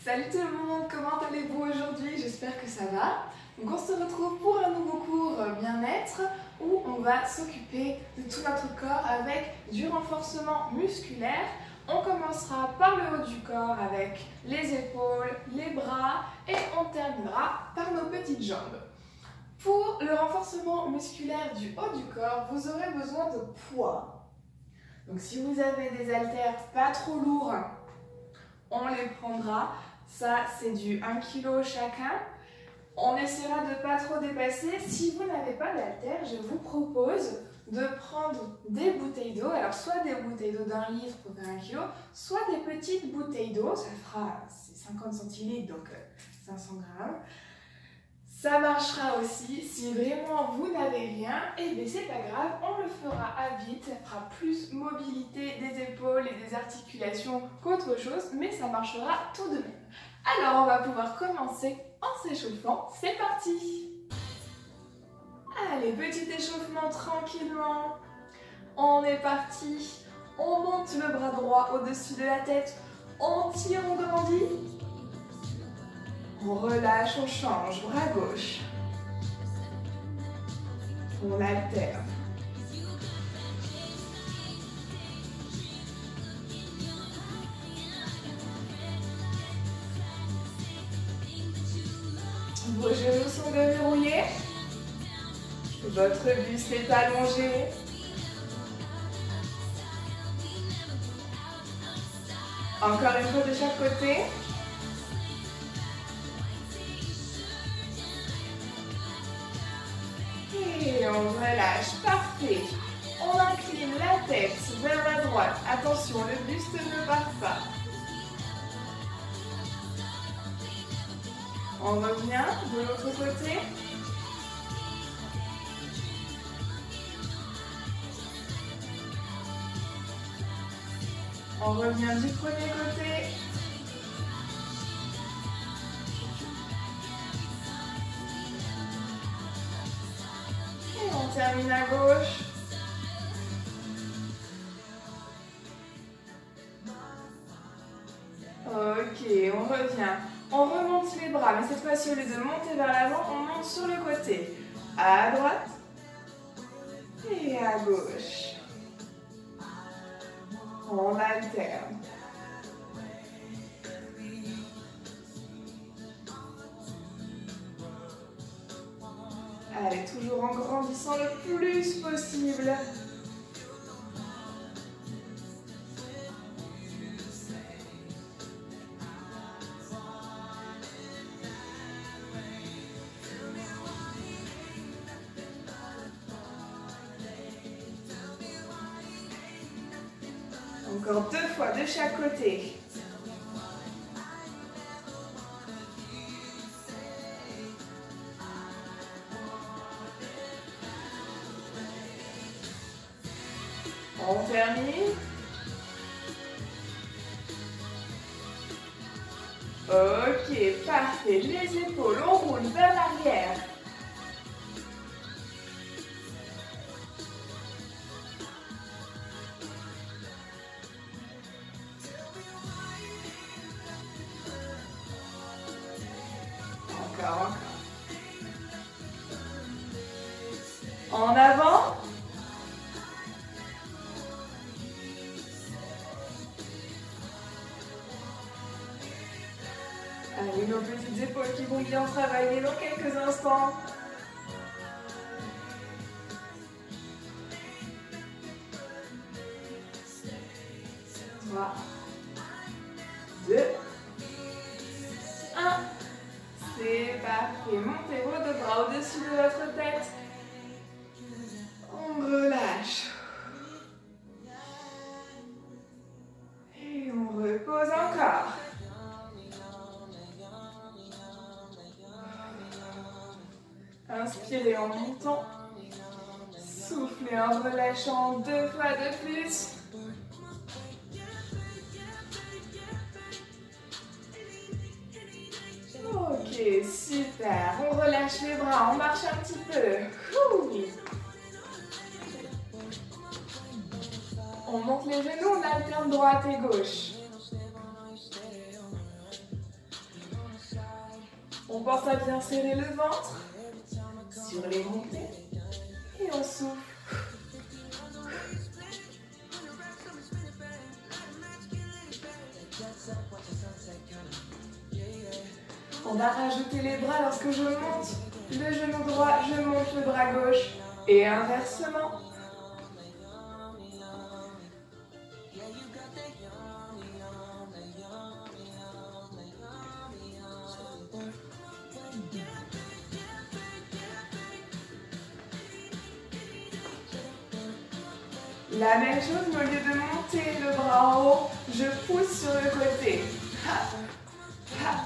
Salut tout le monde, comment allez-vous aujourd'hui? J'espère que ça va. Donc on se retrouve pour un nouveau cours bien-être où on va s'occuper de tout notre corps avec du renforcement musculaire. On commencera par le haut du corps avec les épaules, les bras et on terminera par nos petites jambes. Pour le renforcement musculaire du haut du corps, vous aurez besoin de poids. Donc si vous avez des haltères pas trop lourds, on les prendra. Ça, c'est du 1 kg chacun. On essaiera de ne pas trop dépasser. Si vous n'avez pas d'haltères, je vous propose de prendre des bouteilles d'eau. Alors, soit des bouteilles d'eau d'1 litre pour faire 1 kg, soit des petites bouteilles d'eau. Ça fera 50 centilitres, donc 500 grammes. Ça marchera aussi. Si vraiment vous n'avez rien, eh bien c'est pas grave, on le fera à vite. Ça fera plus mobilité des épaules et des articulations qu'autre chose, mais ça marchera tout de même. Alors on va pouvoir commencer en s'échauffant. C'est parti! Allez, petit échauffement tranquillement. On est parti. On monte le bras droit au-dessus de la tête. On tire, on grandit. On relâche, on change, bras gauche. On alterne. Vos genoux sont déverrouillés. Votre buste est allongé. Encore une fois de chaque côté. Et on relâche, parfait. On incline la tête vers la droite. Attention, le buste ne part pas. On revient de l'autre côté. On revient du premier côté. On termine à gauche. Ok, on revient. On remonte les bras, mais cette fois-ci, au lieu de monter vers l'avant, on monte sur le côté. À droite et à gauche. On alterne. Allez, toujours en grandissant le plus possible. Encore 2 fois de chaque côté. On termine. Ok, parfait. Les épaules, on roule vers l'arrière. Encore. En avant. Allez, nos petites épaules qui vont bien travailler dans quelques instants. Trois, 2, 1. C'est parfait. Montez vos 2 bras au-dessus de votre tête. On relâche. Et on repose encore. Inspirez en montant. Soufflez en relâchant 2 fois de plus. Ok, super. On relâche les bras, on marche un petit peu. Ouh. On monte les genoux, on alterne droite et gauche. On pense à bien serrer le ventre sur les montées et on souffle. On va rajouter les bras lorsque je monte le genou droit, je monte le bras gauche et inversement. La même chose, mais au lieu de monter le bras en haut, je pousse sur le côté. Ha, ha.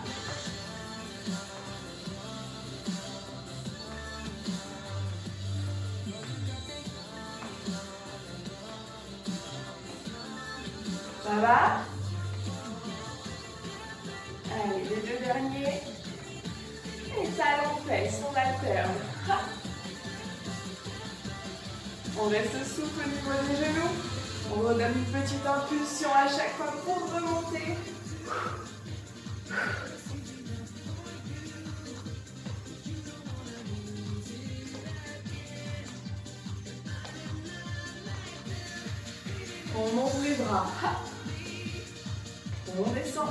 Ça va? Allez, les deux derniers. Et talons fesses, on alterne. Ha. On reste souple au niveau des genoux. On redonne une petite impulsion à chaque fois pour remonter. On monte les bras. On descend.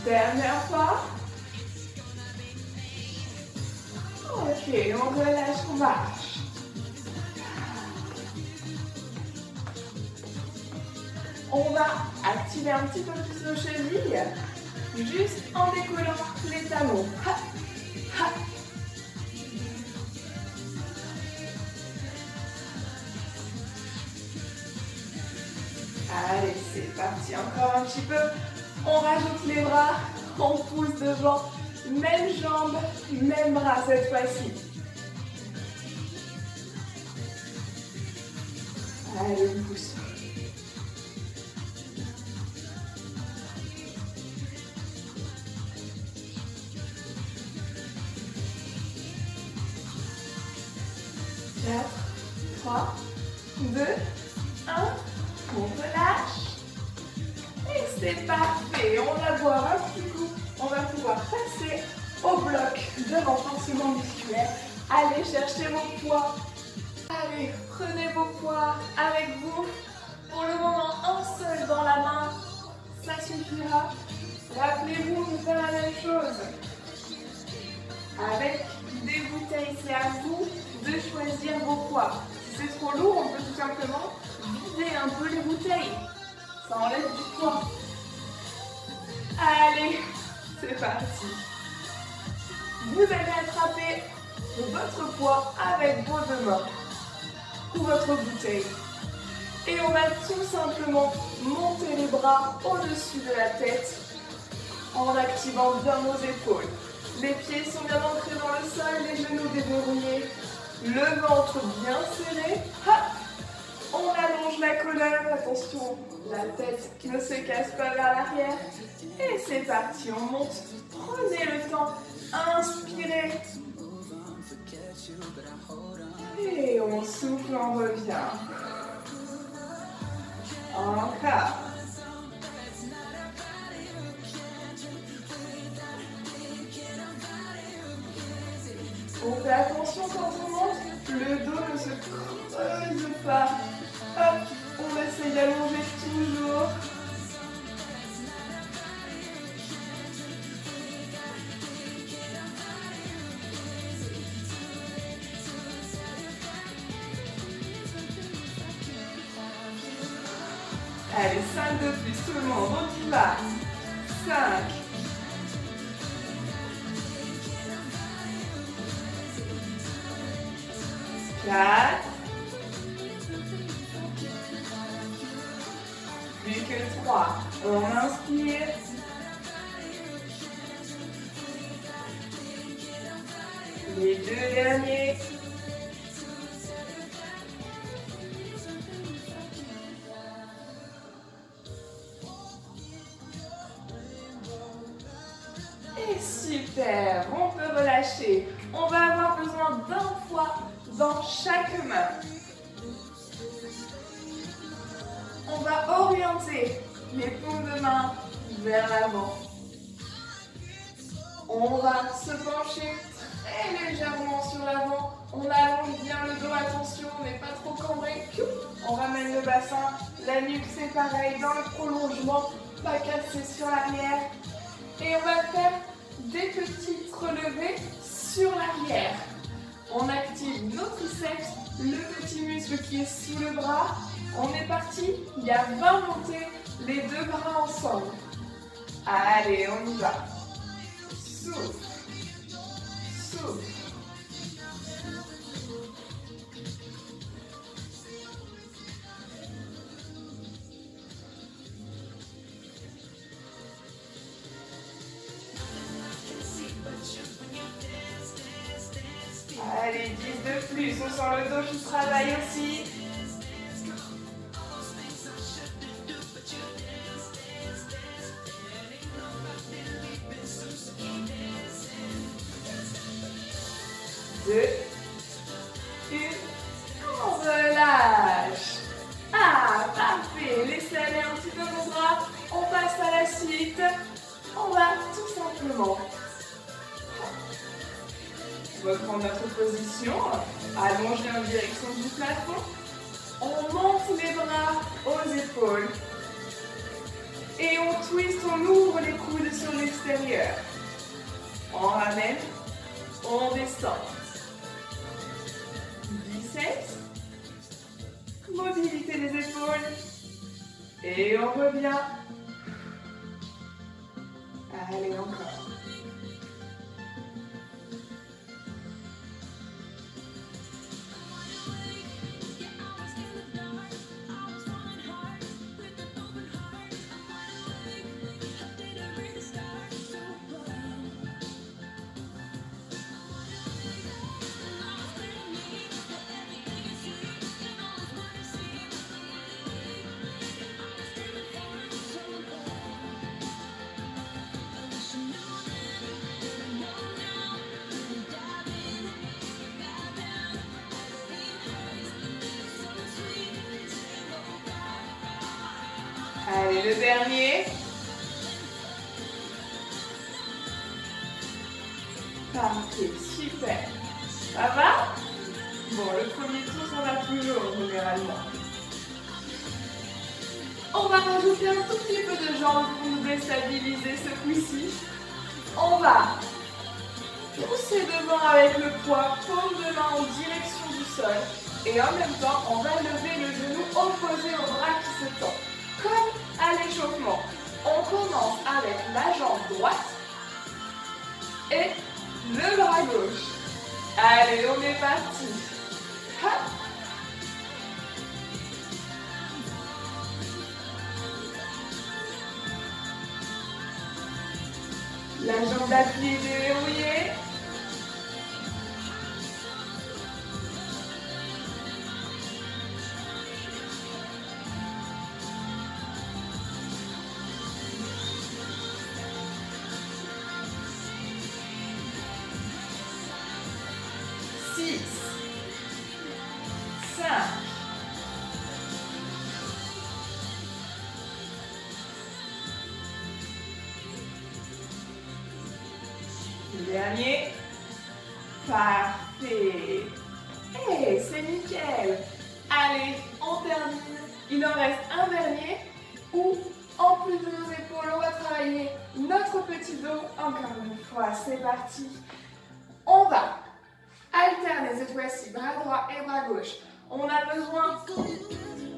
Dernière fois. Ok, on relâche, on marche. On va activer un petit peu plus nos chevilles, juste en décollant les talons. Ha, ha. Allez, c'est parti, encore un petit peu. On rajoute les bras, on pousse devant. Même jambe, même bras cette fois-ci. Allez, on pousse. Quatre, 3, 2, 1. On relâche. Et c'est parfait. On va boire un petit coup. On va pouvoir passer au bloc de renforcement musculaire. Allez chercher vos poids. Allez, prenez vos poids avec vous. Pour le moment, un seul dans la main, ça suffira. Rappelez-vous de faire la même chose. Avec des bouteilles, c'est à vous de choisir vos poids. Si c'est trop lourd, on peut tout simplement vider un peu les bouteilles. Ça enlève du poids. Allez, c'est parti. Vous allez attraper votre poids avec vos deux mains ou votre bouteille. Et on va tout simplement monter les bras au-dessus de la tête en activant bien nos épaules. Les pieds sont bien ancrés dans le sol, les genoux déverrouillés, le ventre bien serré. Hop. On allonge la colonne, attention, la tête ne se casse pas vers l'arrière. Et c'est parti, on monte. Prenez le temps, inspirez. Et on souffle, on revient. Encore. On fait attention quand on monte, le dos ne se creuse pas. Hop, on essaye d'allonger toujours. Allez, 5 de plus, tout le monde, on y va. 5. 4. Plus que 3. On inspire. Les deux derniers. Super, on peut relâcher. On va avoir besoin d'un poids dans chaque main. On va orienter les paumes de main vers l'avant. On va se pencher très légèrement sur l'avant. On allonge bien le dos, attention, on n'est pas trop cambré. On ramène le bassin, la nuque c'est pareil, dans le prolongement, pas cassé sur l'arrière. Et on va faire des petites relevées sur l'arrière. On active nos triceps, le petit muscle qui est sous le bras. On est parti, il y a 20 montées, les deux bras ensemble. Allez, on y va. Souffle, souffle. Allez, 10 de plus, on sent le dos qui travaille aussi. Deux, une, on relâche. Ah, parfait, laissez aller un petit peu vos bras. On passe à la suite. On va tout simplement reprendre notre position, allongée en direction du plafond. On monte les bras aux épaules. Et on twist, on ouvre les coudes sur l'extérieur. On ramène, on descend. Biceps, mobilité des épaules. Et on revient. Allez, encore. Allez, le dernier. Parfait, super. Ça va? Bon, le premier tour, ça va toujours, généralement. On va rajouter un tout petit peu de jambes pour nous déstabiliser ce coup-ci. On va pousser devant avec le poids, paume de main en direction du sol. Et en même temps, on va lever le genou opposé au bras qui se tend. Comme à l'échauffement. On commence avec la jambe droite et le bras gauche. Allez, on est parti. Hop. La jambe appuyée déverrouillée. Le dernier. Parfait. Et c'est nickel. Allez, on termine. Il en reste un dernier où, en plus de nos épaules, on va travailler notre petit dos. Encore une fois, c'est parti. On va alterner cette fois-ci, bras droit et bras gauche. On a besoin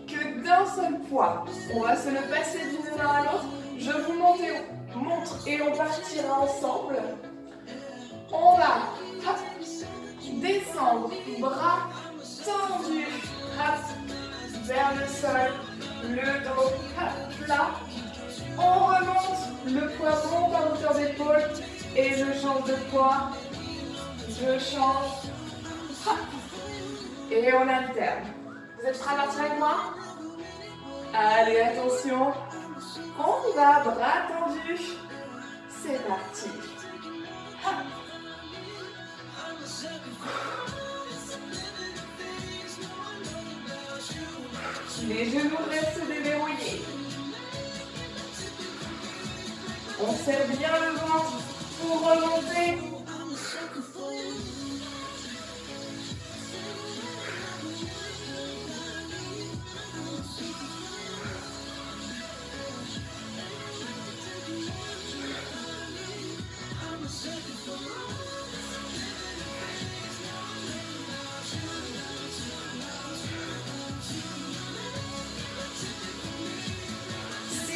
que d'un seul poids. On va se le passer d'une main à l'autre. Je vous montre et on partira ensemble. On va hop, descendre, bras tendus, hop, vers le sol, le dos hop, plat. On remonte, le poids monte à hauteur d'épaule et je change de poids. Je change. Hop, et on alterne. Vous êtes prêts à partir avec moi? Allez, attention. On va, bras tendus. C'est parti. Hop. Les genoux restent déverrouillés. On serre bien le ventre pour remonter.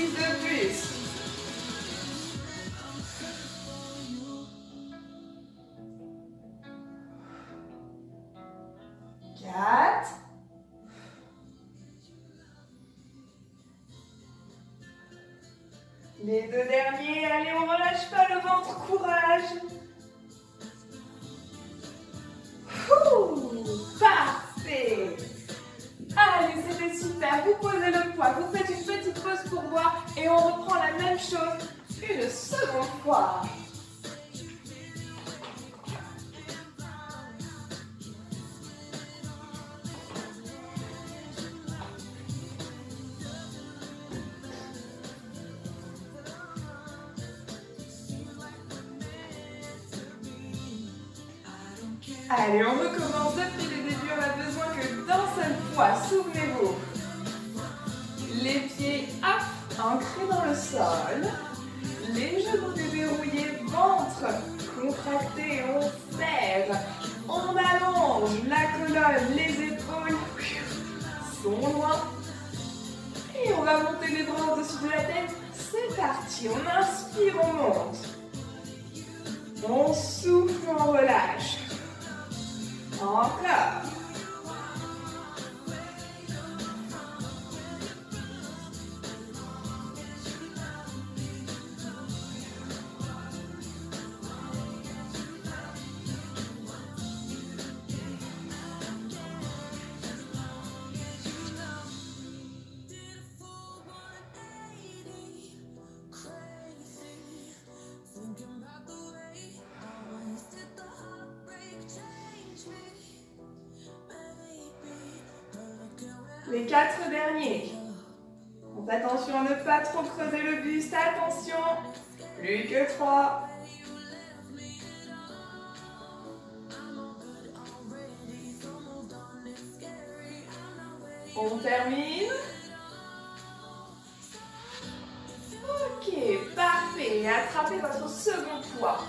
De plus. 4. Les 2 derniers. Allez, on relâche pas le ventre. Courage. Parfait. Allez, c'était super. Vous posez le poids. Vous faites une petite pause pour boire et on reprend la même chose une seconde fois. Allez, on recommence depuis le début. On a besoin que d'un seul poids. Souvenez-vous. Les pieds ancrés dans le sol. Les genoux déverrouillés, ventre contracté. On serre. On allonge la colonne. Les épaules sont loin. Et on va monter les bras au-dessus de la tête. C'est parti. On inspire, on monte. On souffle, on relâche. Encore. Les 4 derniers. On fait attention à ne pas trop creuser le buste. Attention. Plus que 3. On termine. Ok, parfait. Attrapez votre second poids.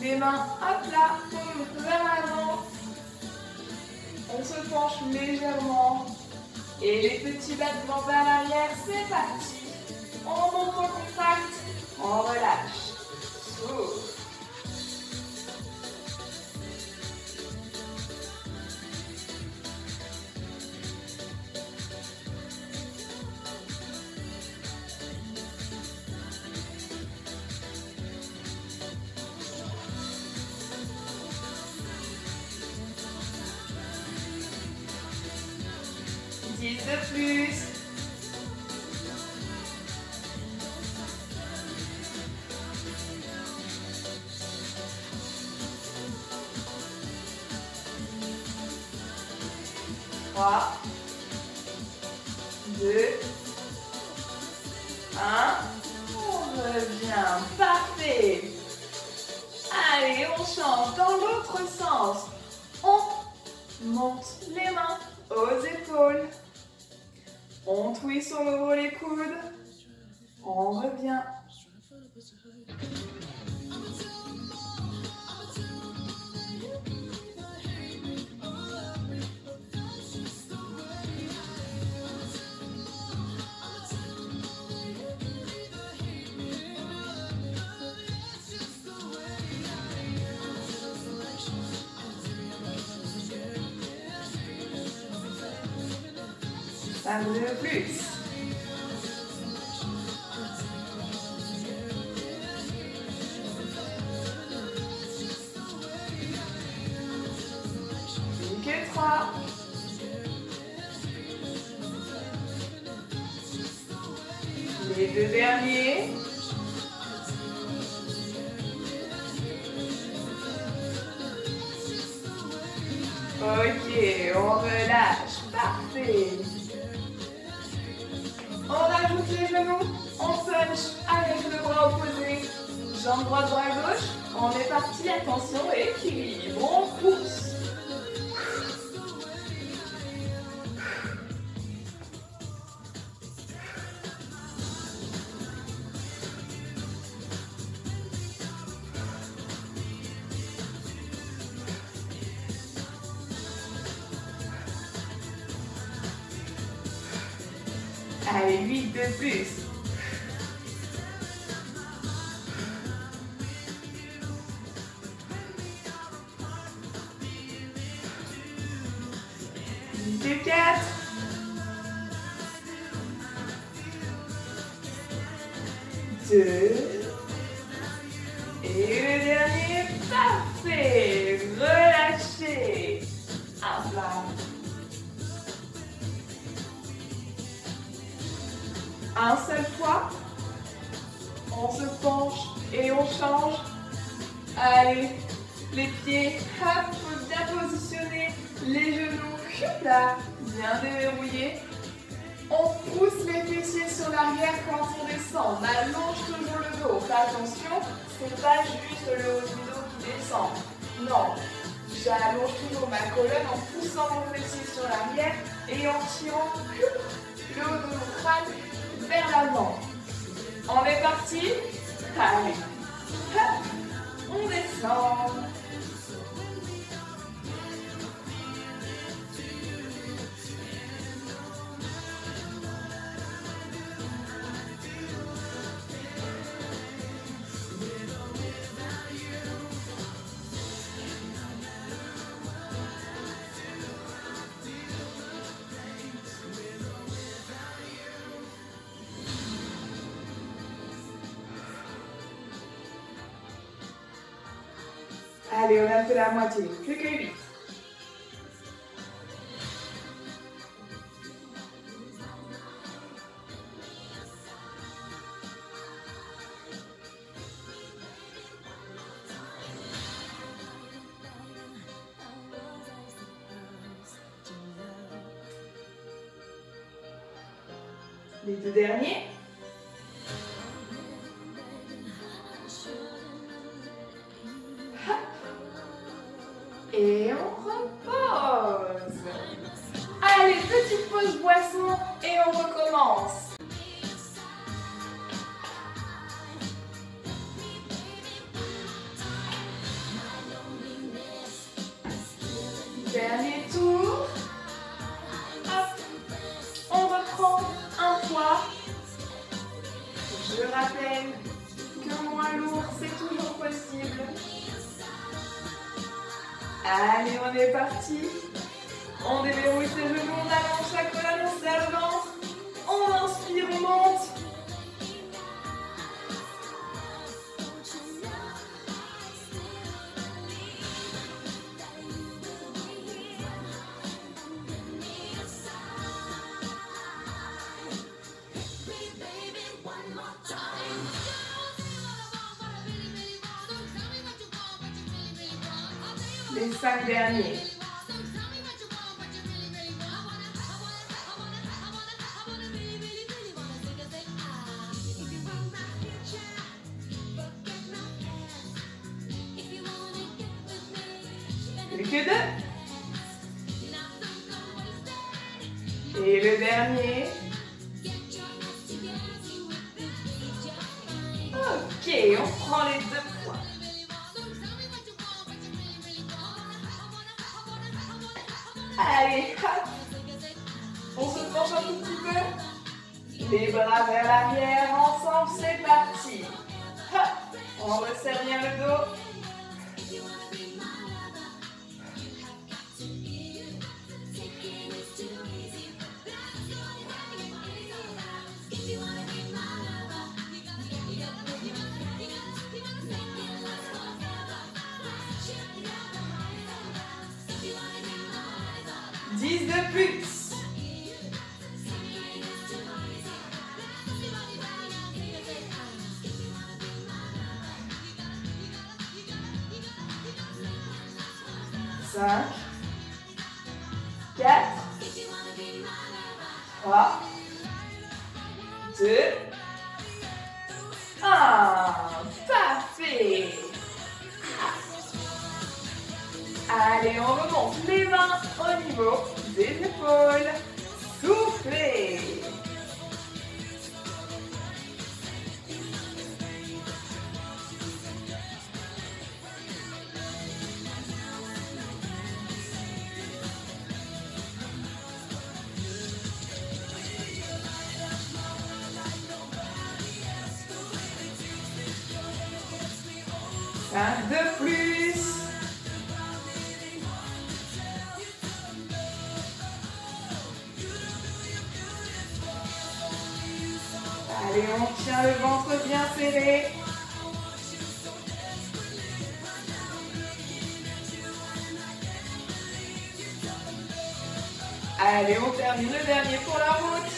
Les mains hop là, paume vers l'avant. On se penche légèrement. Et les petits battements vers l'arrière, c'est parti. On monte en contact, on relâche. Souffle. De plus. Trois, 2, 1. On revient. Parfait. Allez, on change dans l'autre sens. On monte les mains aux épaules. On twist, on ouvre les coudes. On revient. Un de plus. Plus que 3. Les 2 derniers. Ok, on relâche. Parfait. On rajoute les genoux. On punch avec le bras opposé. Jambe droite, bras gauche. On est parti. Attention, équilibre. On pousse. Allez, 8 de plus. De 4. 2. Et le dernier, parfait. Relâchez. Un plat. Un seul fois, on se penche et on change. Allez, les pieds, hop, bien positionnés, les genoux, là, bien déverrouillés. On pousse les fessiers sur l'arrière quand on descend. On allonge toujours le dos. Fais attention, c'est pas juste le haut du dos qui descend. Non, j'allonge toujours ma colonne en poussant mon fessier sur l'arrière et en tirant le haut de mon crâne vers l'avant. On est parti. Allez. Hop. On descend. Allez, on a fait la moitié, plus que 8. Les deux derniers. Et on repose. Allez, petite pause boisson et on recommence. Dernier tour. Hop. On reprend un poids. Je rappelle que moins lourd, c'est toujours possible. Allez, on est parti. On déverrouille ses genoux, on allonge sa colonne, on serre le ventre. On inspire, on monte. Les 5 derniers. Plus que 2. Et le dernier. Ok, on prend les 2 points. Allez, hop. On se penche un tout petit peu. Les bras vers l'arrière, ensemble, c'est parti. Hop. On resserre bien le dos. De plus. Cinq, 3, 2, 1. Parfait. Allez, on remonte les mains au niveau des épaules. Soufflez. Un de plus. Allez, on tient le ventre bien serré. Allez, on termine le dernier pour la route.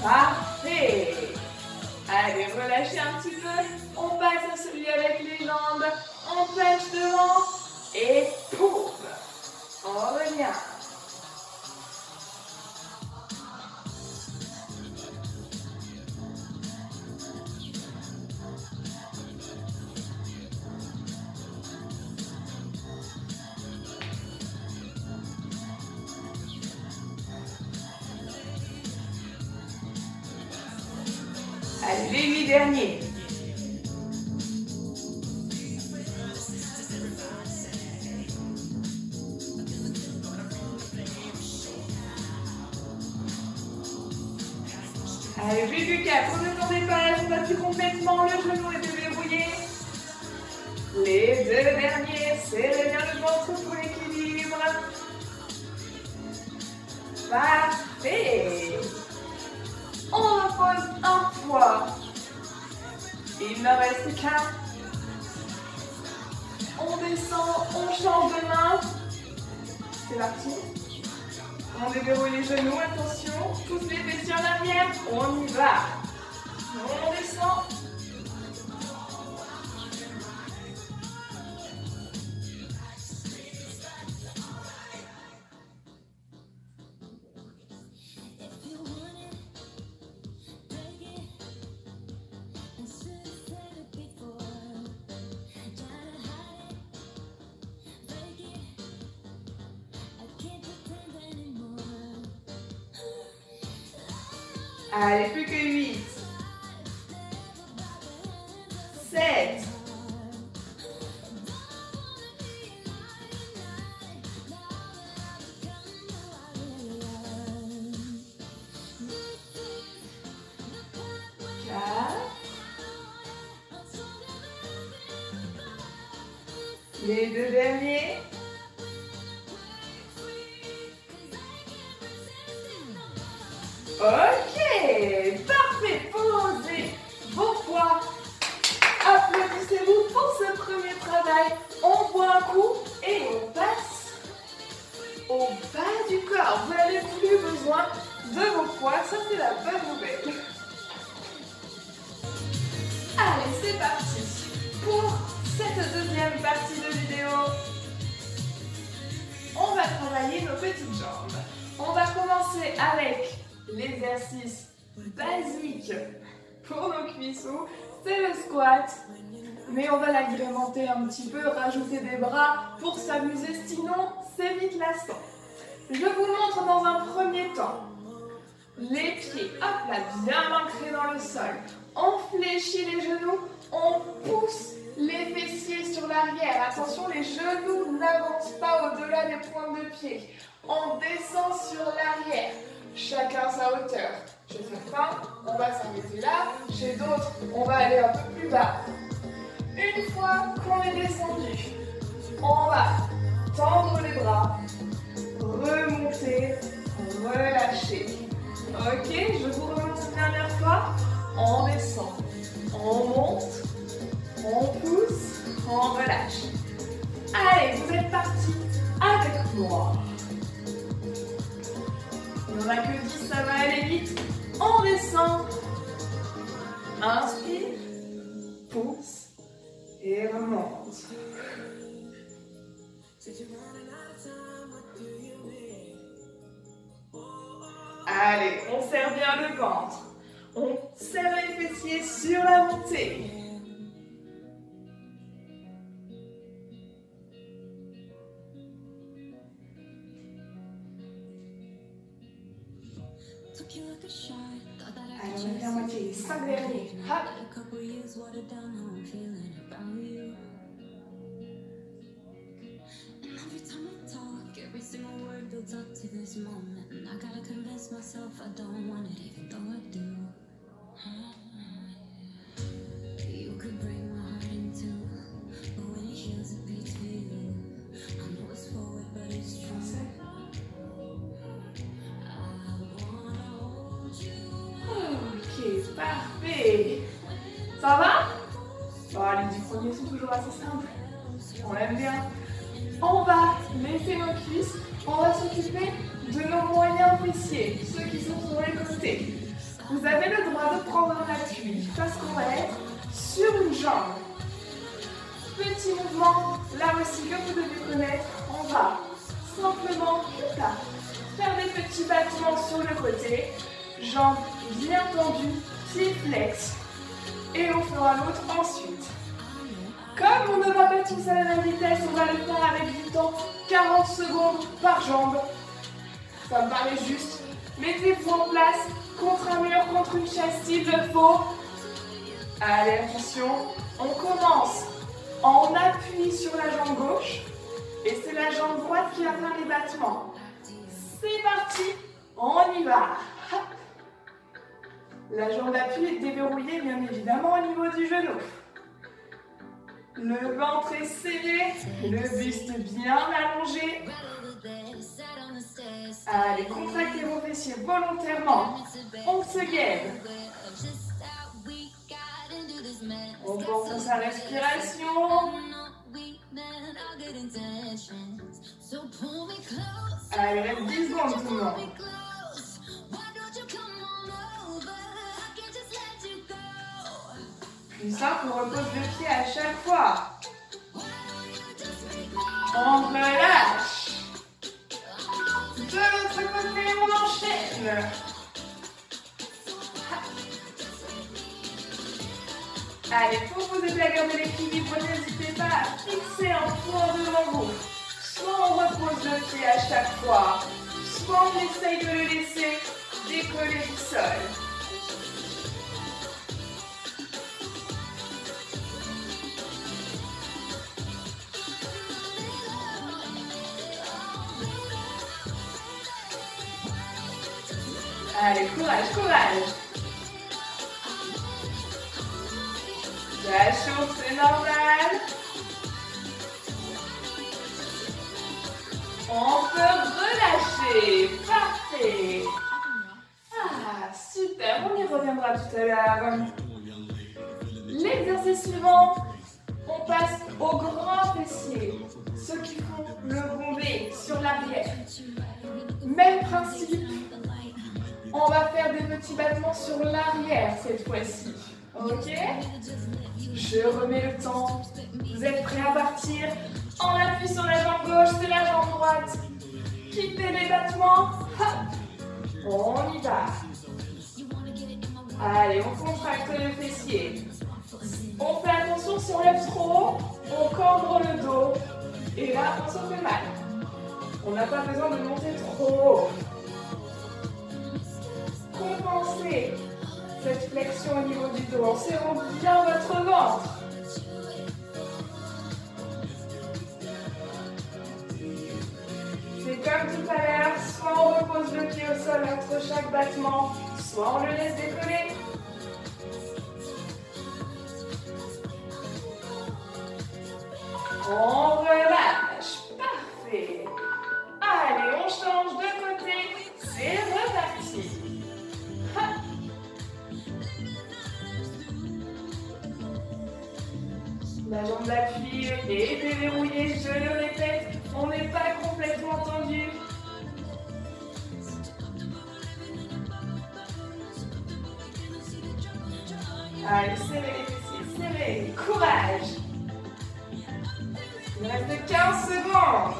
Parfait. Allez, relâchez un petit peu. On passe à celui avec les jambes. On pêche devant. Et pouf. On revient. Allez, les 8 derniers. Allez, plus que 4. On ne tournez pas, on appuie complètement, le genou est déverrouillé. Les 2 derniers, serrez bien le ventre pour l'équilibre. Parfait. On repose un poids. Il n'en reste qu'un. On descend, on change de main. C'est parti. On déverrouille les genoux, attention. Pousse les fessiers en arrière. On y va. On descend. Allez, plus que 8. 7. 4. Les 2 derniers. Ok, parfait, posez vos poids. Applaudissez-vous pour ce premier travail. On boit un coup et on passe au bas du corps. Vous n'avez plus besoin de vos poids, ça c'est la bonne nouvelle. Allez, c'est parti pour cette deuxième partie de vidéo. On va travailler nos petites jambes. On va commencer avec l'exercice basique pour nos cuissots, c'est le squat. Mais on va l'agrémenter un petit peu, rajouter des bras pour s'amuser, sinon c'est vite lassant. Je vous montre dans un premier temps. Les pieds, hop là, bien ancrés dans le sol. On fléchit les genoux, on pousse les fessiers sur l'arrière. Attention, les genoux n'avancent pas au-delà des pointes de pied. On descend sur l'arrière. Chacun sa hauteur. Chez certains, on va s'arrêter là. Chez d'autres, on va aller un peu plus bas. Une fois qu'on est descendu, on va tendre les bras, remonter, relâcher. Ok, je vous remonte une dernière fois. On descend, on monte, on pousse, on relâche. Allez, vous êtes partis avec moi. Il n'y en a que 10, ça va aller vite. On descend. Inspire, pousse et remonte. Allez, on serre bien le ventre. On serre les fessiers sur la montée. Allez, on a fait à moitié les 5 derniers. Hop. Every single word builds up to this moment, and I gotta convince myself I don't want it, even though I do. You could break my heart in two, but when it heals, it beats for you. I know it's forward, but it's true. I wanna hold you. Ok, parfait. Ça va? Bon, les 10 premiers sont toujours assez simples. On l'aime bien. On va laisser nos cuisses, on va s'occuper de nos moyens fessiers, ceux qui sont sur les côtés. Vous avez le droit de prendre un appui parce qu'on va être sur une jambe. Petit mouvement, là aussi que vous devez connaître, on va simplement là, faire des petits battements sur le côté, jambes bien tendues, pieds flex, et on fera l'autre ensuite. Comme on ne va pas tous à la même vitesse, on va le faire avec du temps, 40 secondes par jambe. Ça me paraît juste. Mettez-vous en place contre un mur, contre une chaise s'il le faut. Allez, attention. On commence en appui sur la jambe gauche. Et c'est la jambe droite qui va faire les battements. C'est parti, on y va. Hop. La jambe d'appui est déverrouillée bien évidemment au niveau du genou. Le ventre est serré, le buste bien allongé. Allez, contractez vos fessiers volontairement. On se gaine. On pense à sa respiration. Allez, reste 10 secondes tout le monde. Puis ça, on repose le pied à chaque fois. On relâche. De l'autre côté, on enchaîne. Allez, pour vous aider à garder l'équilibre, n'hésitez pas à fixer un point devant vous. Soit on repose le pied à chaque fois, soit on essaye de le laisser décoller du sol. Allez, courage, courage. Ça chauffe, c'est normal. On peut relâcher. Parfait. Ah, super. On y reviendra tout à l'heure. L'exercice suivant, on passe au grand fessier. Ceux qui font le bombé sur l'arrière. Même principe. On va faire des petits battements sur l'arrière cette fois-ci. Ok? Je remets le temps. Vous êtes prêts à partir? En appui sur la jambe gauche, c'est la jambe droite. Quittez les battements. Hop. On y va. Allez, on contracte le fessier. On fait attention si on lève trop haut, on cambre le dos. Et là, on se fait mal. On n'a pas besoin de monter trop haut. Compensez cette flexion au niveau du dos en serrant bien votre ventre. C'est comme tout à l'heure, soit on repose le pied au sol entre chaque battement, soit on le laisse décoller. On relâche. Parfait. Allez, on change de côté. C'est reparti. La jambe d'appui est déverrouillée, je le répète, on n'est pas complètement tendu. Allez, serrez les fessiers, serrez, courage. Il me reste 15 secondes.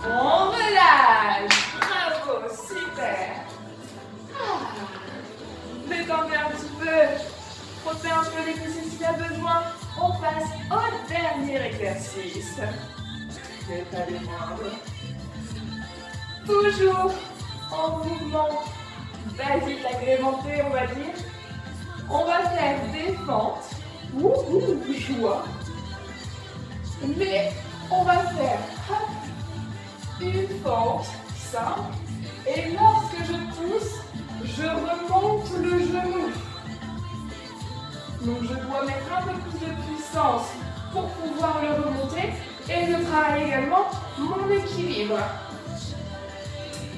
On relâche. Bravo, super. Détendez un petit peu. Frottez un peu les cuisses s'il y a besoin. On passe au dernier exercice. Mais pas des moindres. Toujours en mouvement basique agrémenté, on va dire. On va faire des fentes. Joie. Mais on va faire hop, une fente simple. Et lorsque je pousse, je remonte le genou. Donc je dois mettre un peu plus de puissance pour pouvoir le remonter. Et je travaille également mon équilibre.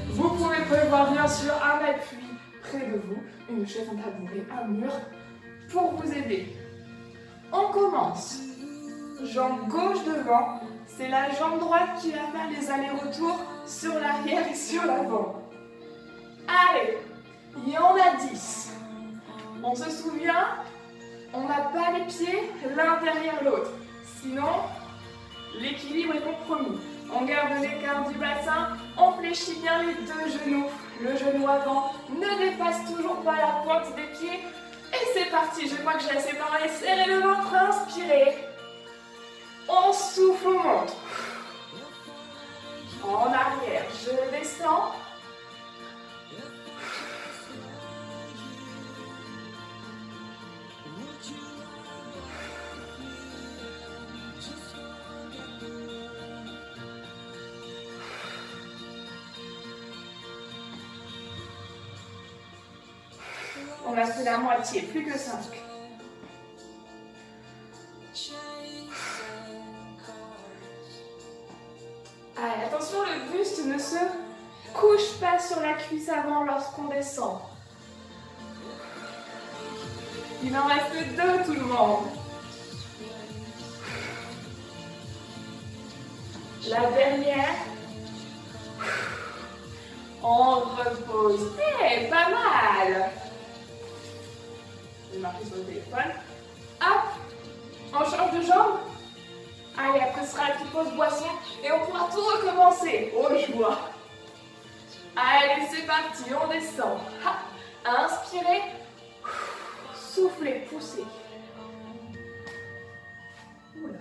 Vous pouvez prévoir bien sûr un appui près de vous, une chaise, un tabouret, un mur, pour vous aider. On commence. Jambe gauche devant, c'est la jambe droite qui va faire les allers-retours sur l'arrière et sur l'avant. Allez, il y en a 10. On se souvient, on n'a pas les pieds l'un derrière l'autre. Sinon, l'équilibre est compromis. On garde l'écart du bassin, on fléchit bien les deux genoux. Le genou avant ne dépasse toujours pas la pointe des pieds. Et c'est parti, je crois que j'ai assez parlé. Serrez le ventre, inspirez. On souffle, on monte. En arrière, je descends. On a fait la moitié, plus que 5. Allez, attention, le buste ne se couche pas sur la cuisse avant lorsqu'on descend. Il en reste 2, tout le monde. La dernière. On repose. Eh, pas mal. Je vais marquer sur le téléphone. Hop, on change de jambe. Allez, après ce sera la petite pause boisson et on pourra tout recommencer. Oh, joie. Allez, c'est parti, on descend. Ha. Inspirez. Soufflez, poussez. Oula.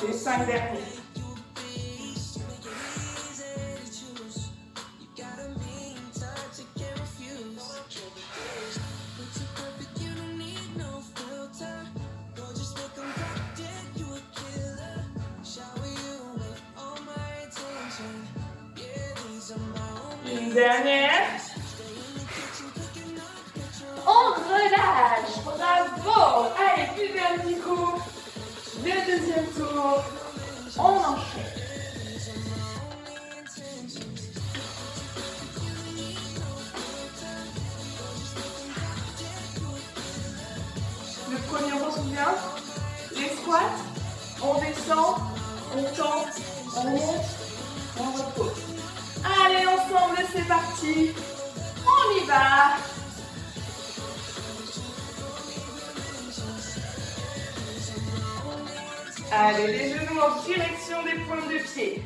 Les 5 derniers. Une dernière. On relâche. Bravo. Allez, plus un petit coup. Le deuxième tour. On enchaîne. Le premier, on se souvient. Les squats. On descend. On tend. On monte. On repose. Allez, ensemble, c'est parti. On y va. Allez, les genoux en direction des pointes de pied.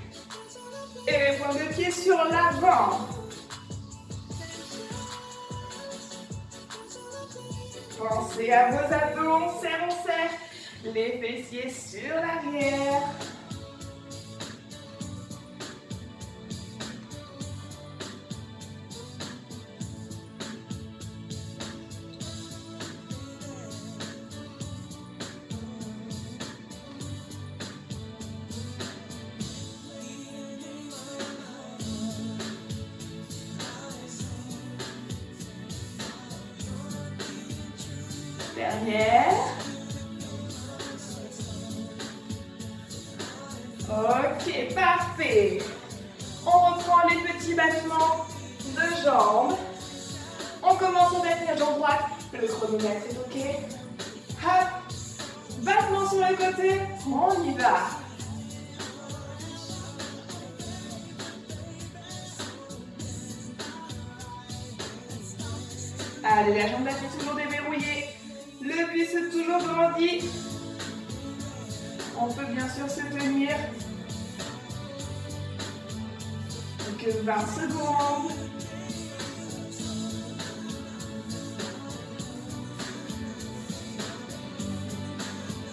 Et les pointes de pied sur l'avant. Pensez à vos abdos, on serre. Les fessiers sur l'arrière. Dernière. Ok, parfait. On reprend les petits battements de jambes. On commence avec la jambe droite. Le chronomètre est ok. Hop. Battement sur le côté. On y va. Allez, la jambe est toujours déverrouillée. Le buste est toujours grandi. On peut bien sûr se tenir. Quelques 20 secondes.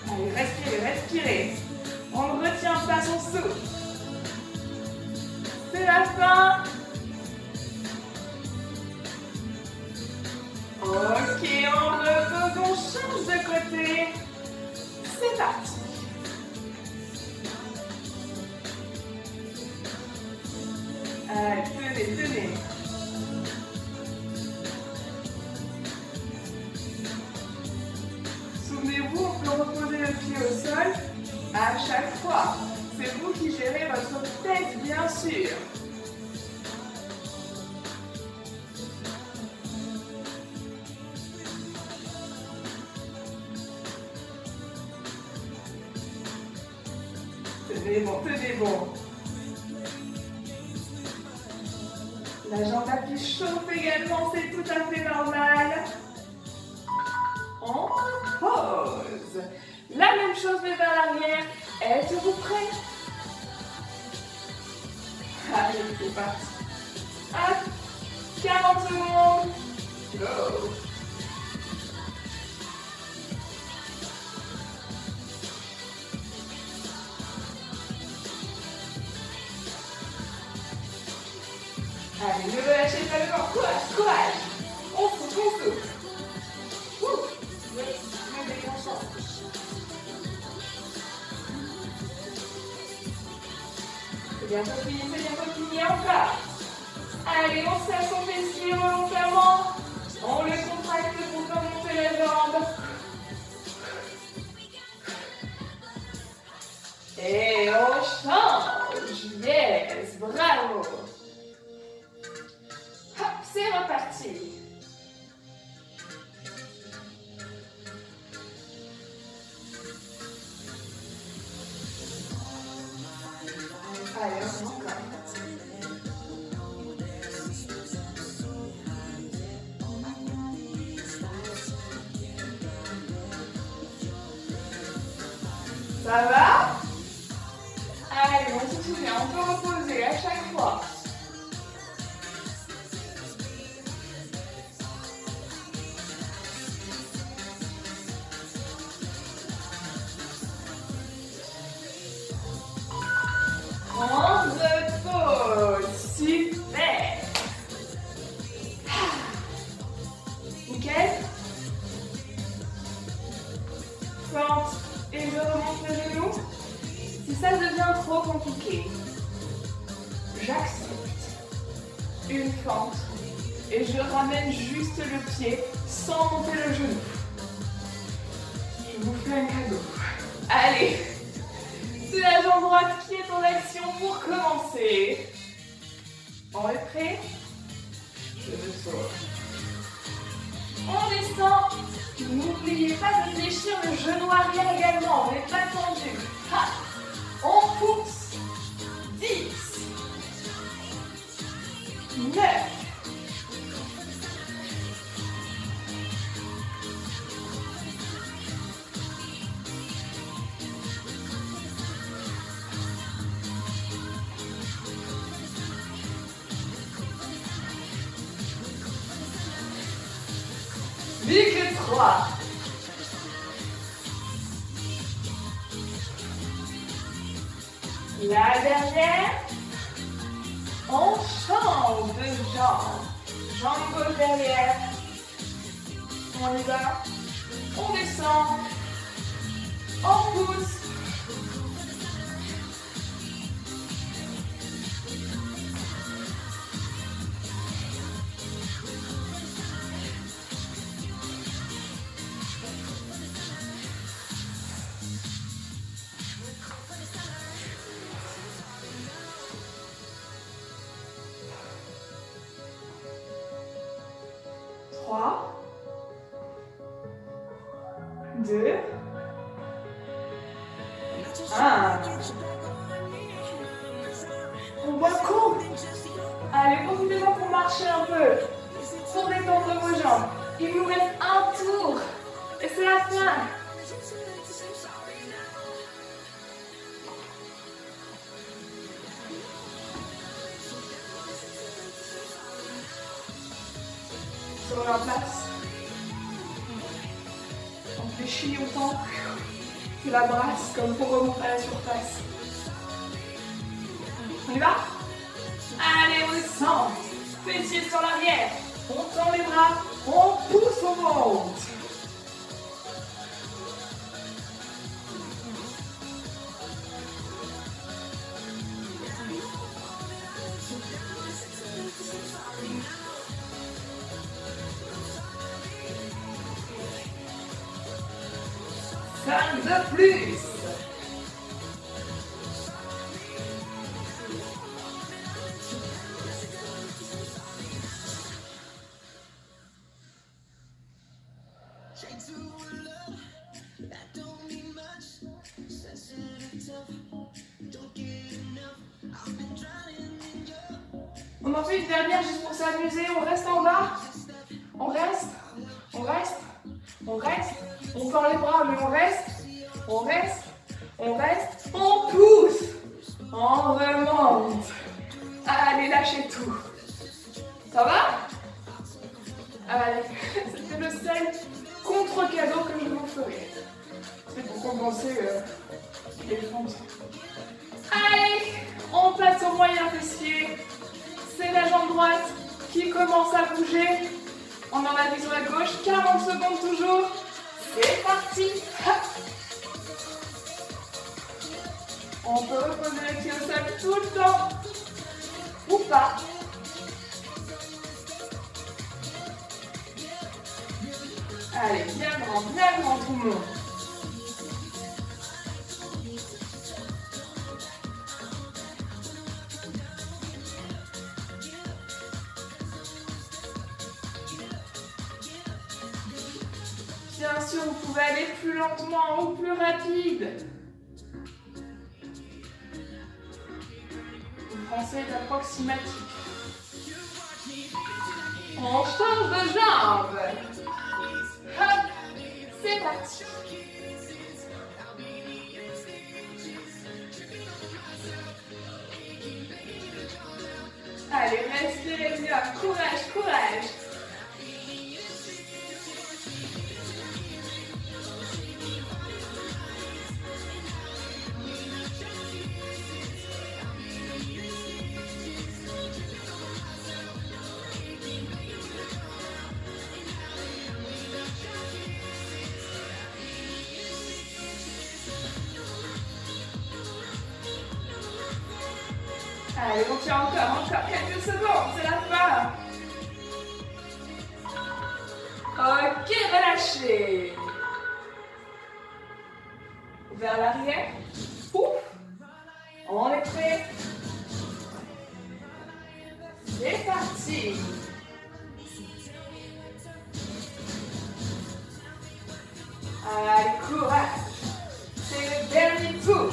Allez, respirez, respirez. On ne retient pas son souffle. C'est la fin. Ok, on repose, on change de côté. C'est parti. Allez, tenez, tenez. Souvenez-vous, on peut reposer le pied au sol à chaque fois. C'est vous qui gérez votre tête, bien sûr. Tenez bon, tenez bon. La jambe appui chauffe également, c'est tout à fait normal. On pose. La même chose mais vers l'arrière. Êtes-vous prêts? Allez, c'est parti. Hop, 40 secondes. Go. Allez, ne relâchez pas le corps. Courage, courage. On souffle, on souffle. Oui, me déclenchant. C'est bientôt fini, encore. Allez, on serre son fessier volontairement. On le contracte pour faire monter la jambe. Et on change. Yes, bravo. Hop, c'est reparti. Allez, encore. Ça va? Allez, on se souvient, on peut reposer à chaque fois. On repose. Super. Nickel. Fente et je remonte le genou. Si ça devient trop compliqué, j'accepte une fente et je ramène juste le pied sans monter le genou. Je vous fais un cadeau. Allez, c'est la jambe droite qui est en action pour commencer. On est prêt? Je me sauve. On descend. N'oubliez pas de fléchir le genou arrière également. On n'est pas tendu. Ha. On pousse. 10, 9, 3. La dernière. On change de jambe. Jambe gauche derrière. On y va. On descend. On pousse. 3, 2, 1. On va court. Allez, profitez-en pour marcher un peu, pour détendre vos jambes. Il nous reste un tour et c'est la fin. Sur la place, on fléchit autant que la brasse comme pour remonter à la surface. On y va? Allez, au centre, fessiers sur l'arrière, on tend les bras, on pousse, on monte. De plus. On en fait une dernière juste pour s'amuser. On reste en bas. On reste. On reste. On reste. On tend les bras, mais on reste. On reste, on reste, on pousse, on remonte. Allez, lâchez tout. Ça va? Allez, c'était le seul contre-cadeau que je vous ferai. C'est pour compenser les fentes. Allez, on passe au moyen fessier. C'est la jambe droite qui commence à bouger. On en a vu sur la gauche, 40 secondes toujours. C'est parti. On peut reposer les pieds au sol tout le temps, ou pas. Allez, bien grand tout le monde. Bien sûr, vous pouvez aller plus lentement ou plus rapide. Le français est approximatif. On change de jambe. Hop, c'est parti. Allez, respirez bien. Courage, courage. Allez, on tient encore quelques secondes, c'est la fin. Ok, relâchez. Vers l'arrière. Ouf. On est prêt. C'est parti. Allez, courage. C'est le dernier tour.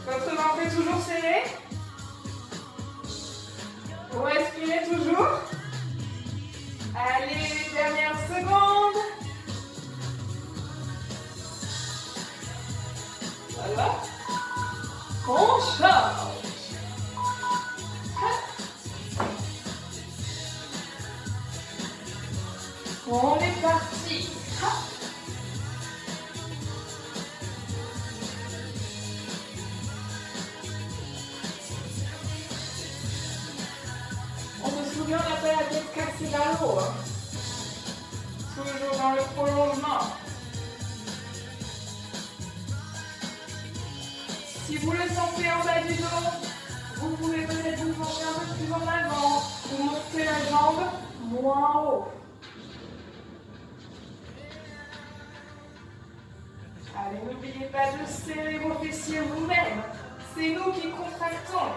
Votre ventre est toujours serré. Vous respirez toujours. Allez, les dernières secondes. Voilà. On change. On est parti. On se souvient, on n'a pas la tête cassée vers le haut. Toujours dans le prolongement. Si vous le sentez en bas du dos, vous pouvez peut-être vous pencher un peu plus en avant ou monter la jambe. moins haut. Allez, n'oubliez pas de serrer vos fessiers vous-même. C'est nous qui contractons.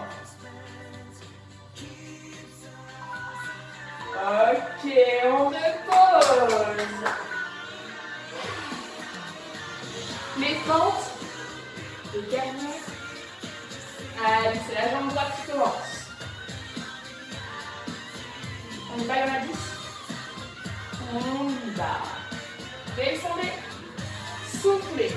Ok, on repose. Les fentes. Le dernier. Allez, c'est la jambe droite qui commence. On y va, il y en a 10. On y va. Descendez. Soufflez.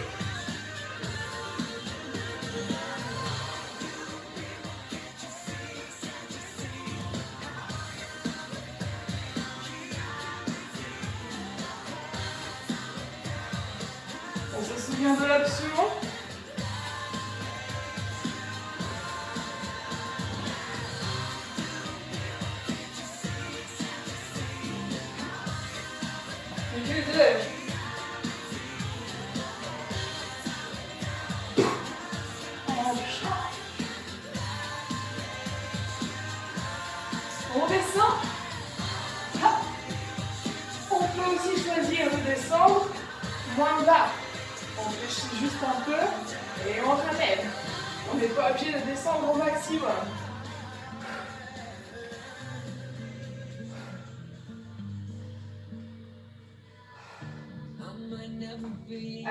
On se souvient de l'option. Plus que 2. On descend. Hop. On peut aussi choisir de descendre moins bas. On fléchit juste un peu et on ramène. On n'est pas obligé de descendre au maximum.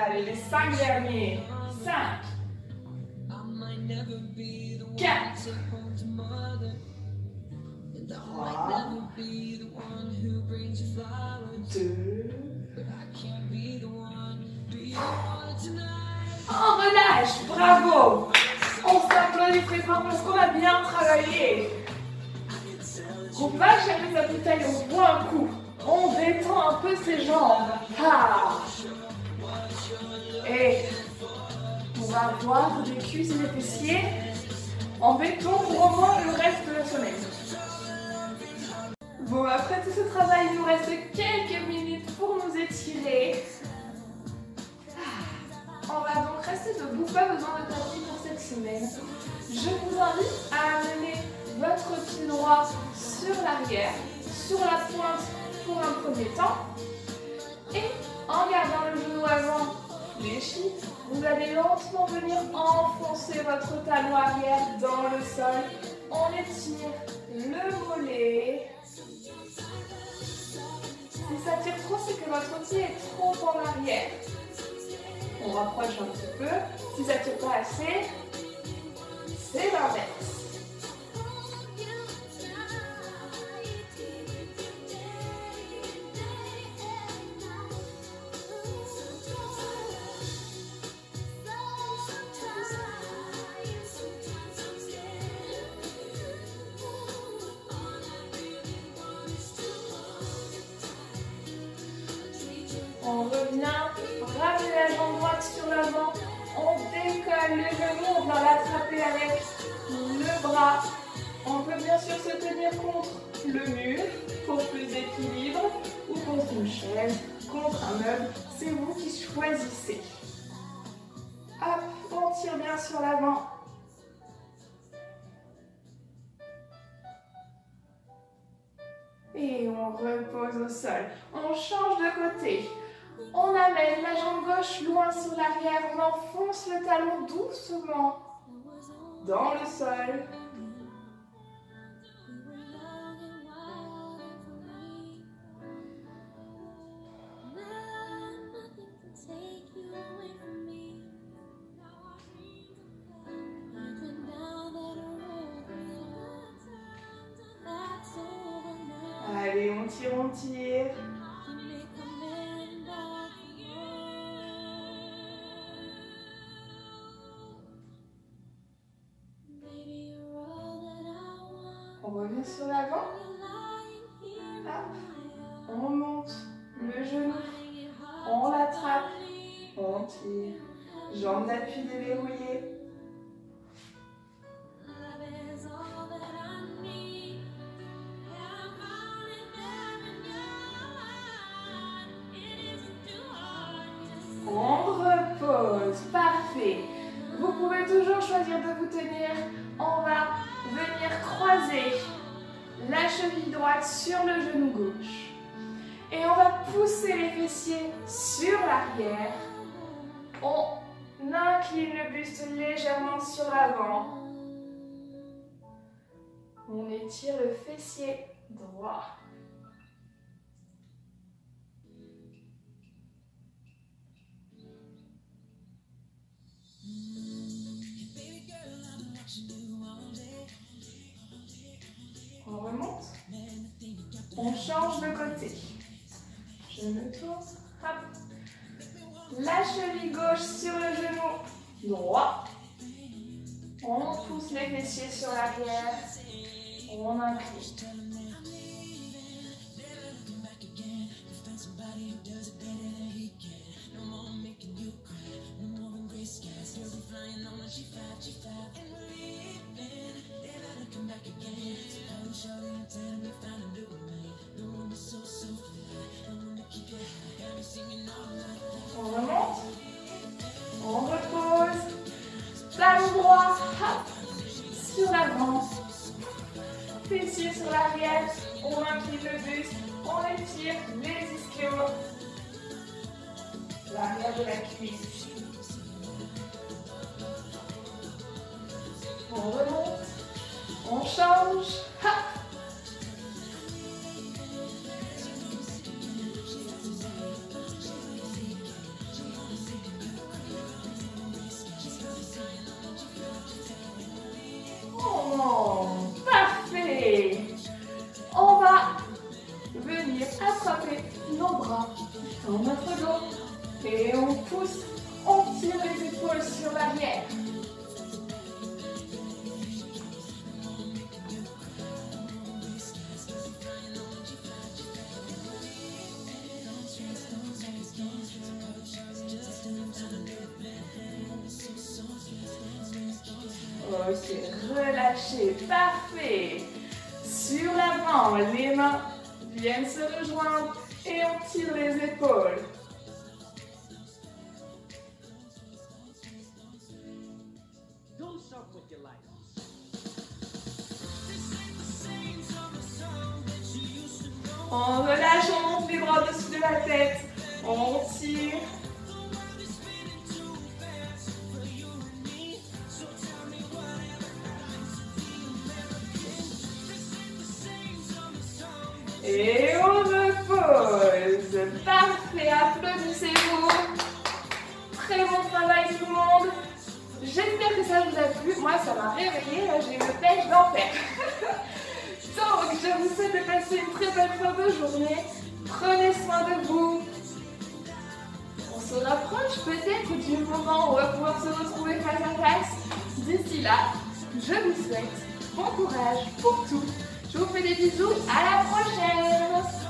Allez, les 5 derniers. 5, 4, 3, 2. On relâche, bravo. On s'applaudit très fort parce qu'on a bien travaillé. On va chercher sa bouteille, on boit un coup. On détend un peu ses jambes. Ah. Et on va avoir des cuisses et des fessiers en béton pour au moins le reste de la semaine. Bon, après tout ce travail, il nous reste quelques minutes pour nous étirer. On va donc rester debout, pas besoin de tapis pour cette semaine. Je vous invite à amener votre pied droit sur l'arrière, sur la pointe pour un premier temps. Et en gardant le genou avant fléchi, vous allez lentement venir enfoncer votre talon arrière dans le sol. On étire le mollet. Si ça tire trop, c'est que votre pied est trop en arrière. On rapproche un petit peu. Si ça ne tire pas assez, c'est l'inverse. On revient, ramenez la jambe droite sur l'avant, on décolle le genou, on va l'attraper avec le bras. On peut bien sûr se tenir contre le mur pour plus d'équilibre ou contre une chaise, contre un meuble, c'est vous qui choisissez. Hop, on tire bien sur l'avant. Et on repose au sol. On change de côté. On amène la jambe gauche loin sur l'arrière. On enfonce le talon doucement dans le sol. Allez, on tire, on tire. On revient sur l'avant. On monte le genou. On l'attrape. On tire. Jambes d'appui déverrouillées. On repose. Parfait. Vous pouvez toujours choisir de vous tenir. On va venir croiser la cheville droite sur le genou gauche. Et on va pousser les fessiers sur l'arrière. On incline le buste légèrement sur l'avant. On étire le fessier droit. On remonte. On change de côté. Je me tourne. Hop. La cheville gauche sur le genou droit. On pousse les fessiers sur l'arrière. On incline. On remonte. On repose. Talon droit. Hop. Sur l'avant. Fessiers sur l'arrière. On incline le buste. On étire les ischios. L'arrière de la cuisse. On remonte. On change. Hop. Oh, parfait. On va venir attraper nos bras dans notre dos et on pousse, on tire les épaules sur l'arrière. Ok, relâchez, parfait. Sur l'avant, les mains viennent se rejoindre et on tire les épaules. On relâche, on monte les bras au-dessus de la tête. On tire. Et on repose. Parfait, applaudissez-vous. Très bon travail tout le monde. J'espère que ça vous a plu. Moi, ça m'a réveillée. Là, j'ai une pêche d'enfer. Donc, je vous souhaite de passer une très belle fin de journée. Prenez soin de vous. On se rapproche peut-être du moment où on va pouvoir se retrouver face à face. D'ici là, je vous souhaite bon courage pour tout. Je vous fais des bisous, à la prochaine!